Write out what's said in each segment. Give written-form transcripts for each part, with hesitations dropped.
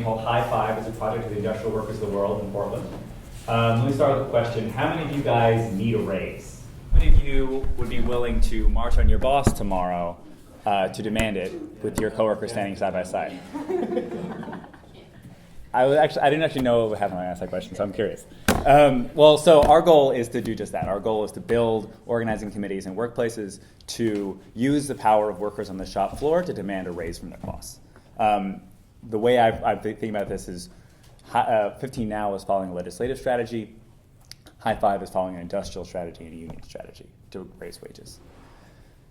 called High Five. It's a project of the industrial workers of the world in Portland. Let me start with a question. How many of you guys need a raise? How many of you would be willing to march on your boss tomorrow to demand it with your coworker standing side by side? I didn't actually know what would happen when I asked that question, so I'm curious. So our goal is to do just that. Our goal is to build organizing committees in workplaces to use the power of workers on the shop floor to demand a raise from their boss. The way I'm thinking about this is 15 Now is following a legislative strategy. High Five is following an industrial strategy and a union strategy to raise wages.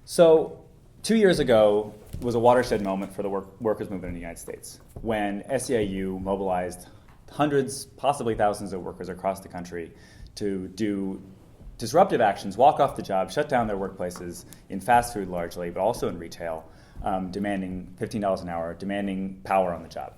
So 2 years ago was a watershed moment for the workers' movement in the United States when SEIU mobilized hundreds, possibly thousands of workers across the country to do disruptive actions, walk off the job, shut down their workplaces in fast food largely, but also in retail, demanding $15 an hour, demanding power on the job.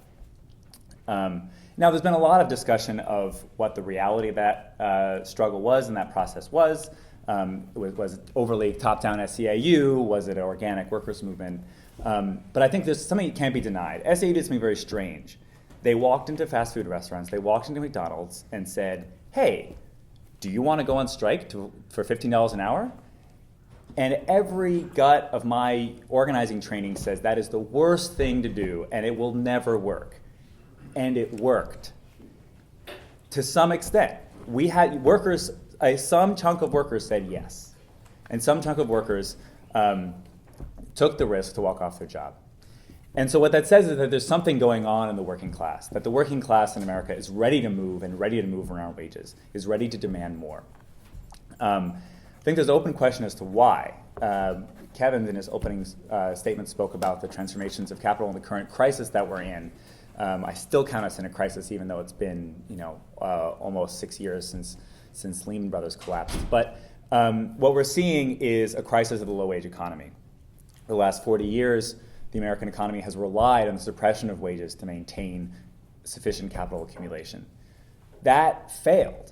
Now, there's been a lot of discussion of what the reality of that struggle was and that process was. Was it overly top-down SEIU? Was it an organic workers' movement? But I think there's something that can't be denied. SEIU did something very strange. They walked into fast food restaurants, they walked into McDonald's and said, hey, do you want to go on strike for $15 an hour? And every gut of my organizing training says that is the worst thing to do and it will never work. And it worked. To some extent. We had workers, some chunk of workers said yes. And some chunk of workers took the risk to walk off their job. And so what that says is that there's something going on in the working class, that the working class in America is ready to move and ready to move around wages, is ready to demand more. I think there's an open question as to why. Kevin, in his opening statement, spoke about the transformations of capital and the current crisis that we're in. I still count us in a crisis, even though it's been almost 6 years since Lehman Brothers collapsed. But what we're seeing is a crisis of the low-wage economy. For the last 40 years, the American economy has relied on the suppression of wages to maintain sufficient capital accumulation. That failed.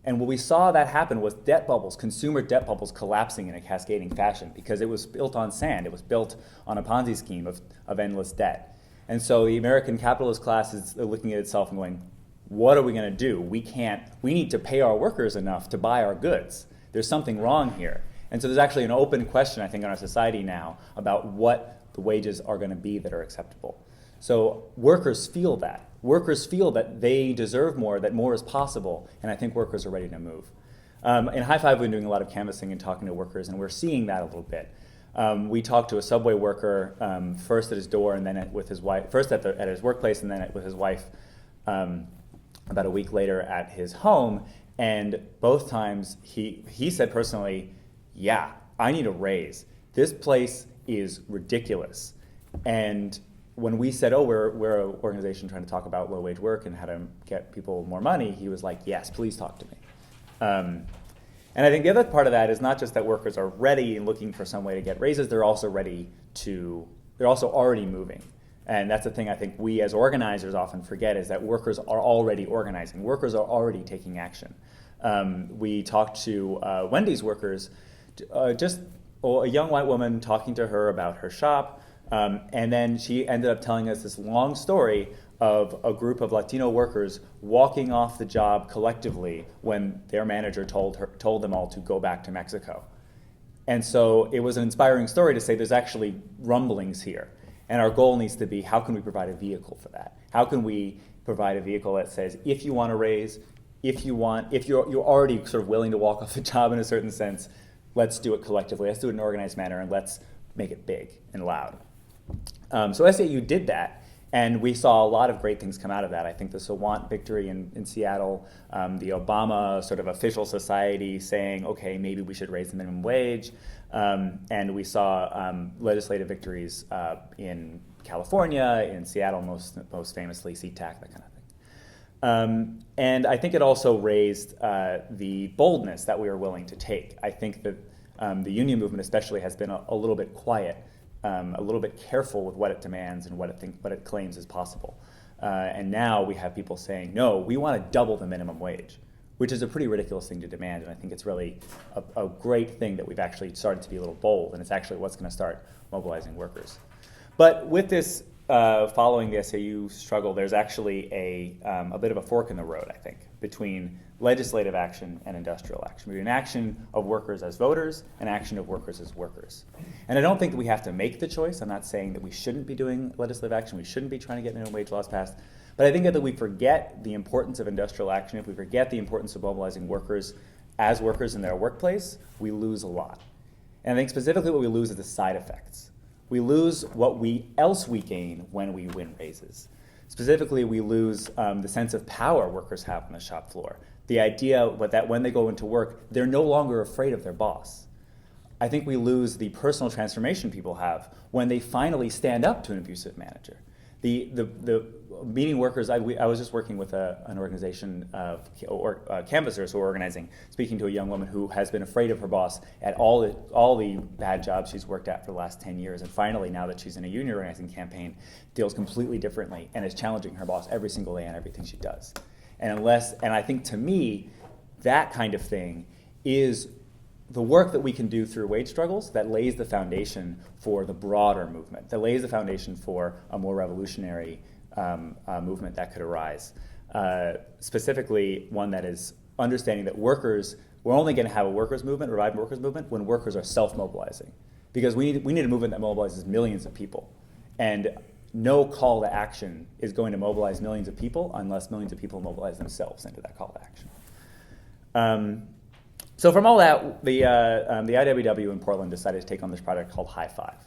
And what we saw that happen was debt bubbles, consumer debt bubbles collapsing in a cascading fashion because it was built on sand. It was built on a Ponzi scheme of endless debt. And so the American capitalist class is looking at itself and going, what are we going to do? We need to pay our workers enough to buy our goods. There's something wrong here. And so there's actually an open question, I think, in our society now about what the wages are going to be that are acceptable. So workers feel that. Workers feel that they deserve more, that more is possible, and I think workers are ready to move. In High Five, we've been doing a lot of canvassing and talking to workers, and we're seeing that a little bit. We talked to a subway worker first at his door, and then with his wife. First at his workplace, and then with his wife about a week later at his home. And both times he said personally, "Yeah, I need a raise. This place is ridiculous." And when we said, "Oh, we're an organization trying to talk about low wage work and how to get people more money," he was like, "Yes, please talk to me." And I think the other part of that is not just that workers are ready and looking for some way to get raises, they're also already moving. And that's the thing I think we as organizers often forget is that workers are already organizing. Workers are already taking action. We talked to Wendy's workers, just a young white woman talking to her about her shop, and then she ended up telling us this long story of a group of Latino workers walking off the job collectively when their manager told them all to go back to Mexico. And so it was an inspiring story to say there's actually rumblings here. And our goal needs to be, how can we provide a vehicle for that? How can we provide a vehicle that says, if you want to raise, if you're already sort of willing to walk off the job in a certain sense, let's do it collectively, let's do it in an organized manner, and let's make it big and loud. So SAU did that. And we saw a lot of great things come out of that. I think the Sawant victory in Seattle, the Obama sort of official society saying, okay, maybe we should raise the minimum wage. And we saw legislative victories in California, in Seattle, most famously SeaTac, that kind of thing. And I think it also raised the boldness that we were willing to take. I think that the union movement especially has been a little bit quiet, a little bit careful with what it demands and what it claims is possible. And now we have people saying, no, we want to double the minimum wage, which is a pretty ridiculous thing to demand. And I think it's really a great thing that we've actually started to be a little bold, and it's actually what's going to start mobilizing workers. But with this following the SAU struggle, there's actually a bit of a fork in the road, I think, between legislative action and industrial action, between action of workers as voters and action of workers as workers. And I don't think that we have to make the choice. I'm not saying that we shouldn't be doing legislative action, we shouldn't be trying to get minimum wage laws passed, but I think that we forget the importance of industrial action, if we forget the importance of mobilizing workers as workers in their workplace, we lose a lot. And I think specifically what we lose is the side effects. We lose what else we gain when we win raises. Specifically, we lose the sense of power workers have on the shop floor. The idea that when they go into work, they're no longer afraid of their boss. I think we lose the personal transformation people have when they finally stand up to an abusive manager. The meeting workers, I was just working with an organization of canvassers who are organizing, speaking to a young woman who has been afraid of her boss at all the bad jobs she's worked at for the last 10 years. And finally, now that she's in a union organizing campaign, deals completely differently and is challenging her boss every single day on everything she does. And I think to me, that kind of thing is the work that we can do through wage struggles that lays the foundation for the broader movement, that lays the foundation for a more revolutionary movement that could arise. Specifically, one that is understanding that workers, we're only going to have a workers' movement, a revived workers' movement, when workers are self-mobilizing. Because we need a movement that mobilizes millions of people. And no call to action is going to mobilize millions of people unless millions of people mobilize themselves into that call to action. So from all that, the IWW in Portland decided to take on this project called High Five.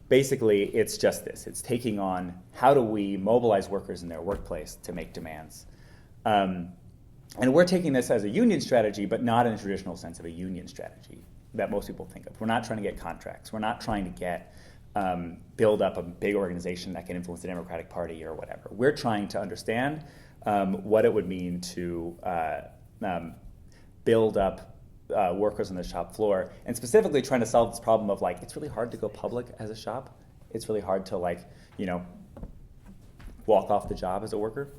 Basically, it's just this. It's taking on how do we mobilize workers in their workplace to make demands. And we're taking this as a union strategy, but not in the traditional sense of a union strategy that most people think of. We're not trying to get contracts. We're not trying to get build up a big organization that can influence the Democratic Party or whatever. We're trying to understand what it would mean to build up workers on the shop floor, and specifically trying to solve this problem of it's really hard to go public as a shop. It's really hard to walk off the job as a worker.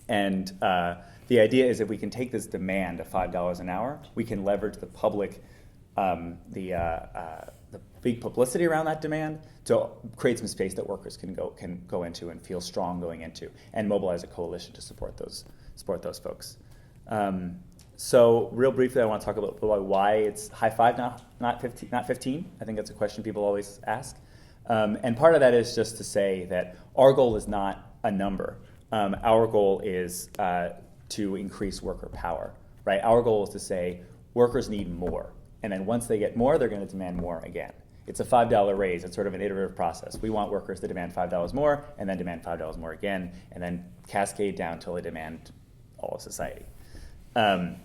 And the idea is if we can take this demand of $5 an hour, we can leverage the public, the big publicity around that demand to create some space that workers can go into and feel strong going into, and mobilize a coalition to support those folks. So real briefly, I want to talk about why it's high five, not 15. I think that's a question people always ask. And part of that is just to say that our goal is not a number. Our goal is to increase worker power, right? Our goal is to say workers need more. And then once they get more, they're going to demand more again. It's a $5 raise. It's sort of an iterative process. We want workers to demand $5 more, and then demand $5 more again, and then cascade down until they demand all of society. To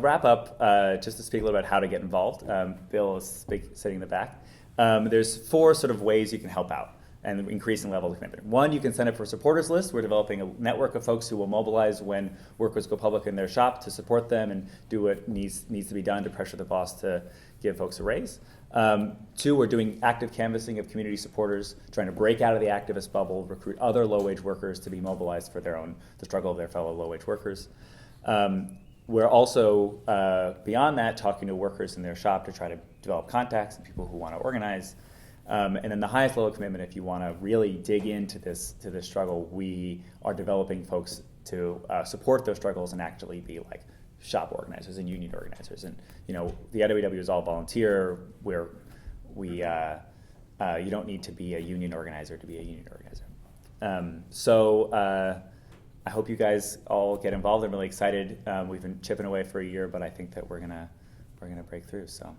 wrap up, just to speak a little about how to get involved, Bill is sitting in the back. There's 4 sort of ways you can help out and increasing level of commitment. 1, you can sign up for a supporters list. We're developing a network of folks who will mobilize when workers go public in their shop to support them and do what needs to be done to pressure the boss to give folks a raise. 2, we're doing active canvassing of community supporters, trying to break out of the activist bubble, recruit other low-wage workers to be mobilized for the struggle of their fellow low-wage workers. We're also, beyond that, talking to workers in their shop to try to develop contacts and people who want to organize. And then the highest level of commitment, if you want to really dig into this struggle, we are developing folks to support those struggles and actually be shop organizers and union organizers. And the IWW is all volunteer. You don't need to be a union organizer to be a union organizer. I hope you guys all get involved. I'm really excited. We've been chipping away for a year, but I think that we're gonna break through. So.